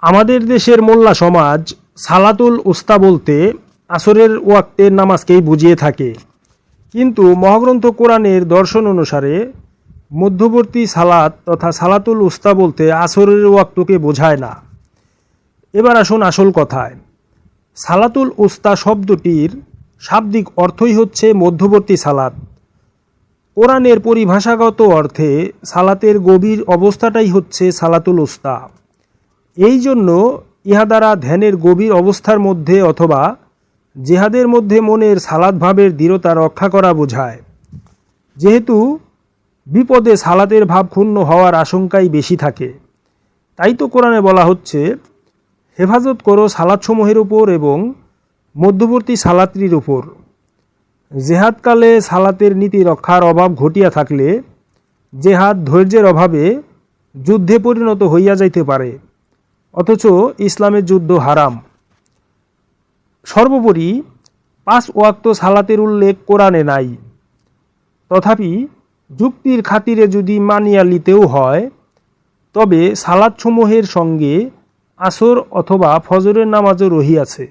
আমাদের দেশের মোল্লা সমাজ সালাতুল উস্তা বলতে আসরের ওয়াক্তের নামাজকেই বুঝিয়ে থাকে, কিন্তু মহাগ্রন্থ কোরআনের দর্শন অনুসারে মধ্যবর্তী সালাত তথা সালাতুল উস্তা বলতে আসরের ওয়াক্তকে বোঝায় না। এবার আসুন আসল কথায়। সালাতুল উস্তা শব্দটির শাব্দিক অর্থই হচ্ছে মধ্যবর্তী সালাত। কোরআনের পরিভাষাগত অর্থে সালাতের গভীর অবস্থাটাই হচ্ছে সালাতুল উস্তা। এই জন্য ইহা দ্বারা ধ্যানের গভীর অবস্থার মধ্যে অথবা জেহাদের মধ্যে মনের সালাত ভাবের দৃঢ়তা রক্ষা করা বোঝায়। যেহেতু বিপদে সালাতের ভাব ক্ষুণ্ণ হওয়ার আশঙ্কাই বেশি থাকে, তাই তো কোরআনে বলা হচ্ছে, হেফাজত করো সালাতসমূহের উপর এবং মধ্যবর্তী সালাত্রির উপর। জেহাদকালে সালাতের নীতি রক্ষার অভাব ঘটিয়া থাকলে জেহাদ ধৈর্যের অভাবে যুদ্ধে পরিণত হইয়া যাইতে পারে, অথচ ইসলামের যুদ্ধ হারাম। সর্বোপরি 5 ওয়াক্ত সালাতের উল্লেখ কোরআনে নাই। তথাপি যুক্তির খাতিরে যদি মানিয়া লিতেও হয়, তবে সালাতসমূহের সঙ্গে আসর অথবা ফজরের নামাজও রহিয়াছে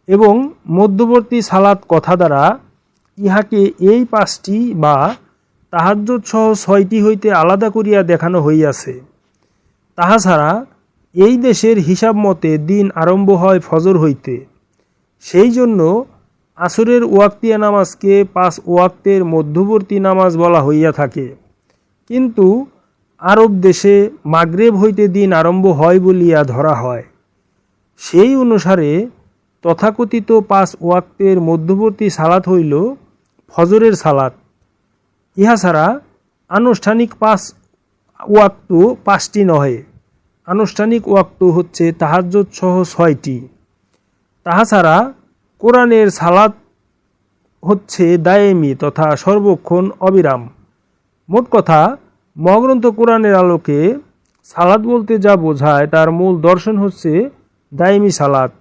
এবং মধ্যবর্তী সালাত কথা দ্বারা ইহাকে এই 5টি বা তাহাজ্জুদ সহ 6টি হইতে আলাদা করিয়া দেখানো হইয়াছে। তাহা ছাড়া এই দেশের হিসাব মতে দিন আরম্ভ হয় ফজর হইতে। সেই জন্য আসরের ওয়াক্তিয়া নামাজকে 5 ওয়াক্তের মধ্যবর্তী নামাজ বলা হইয়া থাকে, কিন্তু আরব দেশে মাগরেব হইতে দিন আরম্ভ হয় বলিয়া ধরা হয়। সেই অনুসারে তথাকথিত 5 ওয়াক্তের মধ্যবর্তী সালাত হইল ফজরের সালাত। ইহা ছাড়া আনুষ্ঠানিক 5 ওয়াক্ত 5টি নহে, আনুষ্ঠানিক ওয়াক্ত হচ্ছে তাহাজ্জুদ সহ 6টি। তাহা ছাড়া কোরআনের সালাত হচ্ছে দায়েমি তথা সর্বক্ষণ অবিরাম। মোট কথা, মহাগ্রন্থ কোরআনের আলোকে সালাত বলতে যা বোঝায় তার মূল দর্শন হচ্ছে দায়েমি সালাত।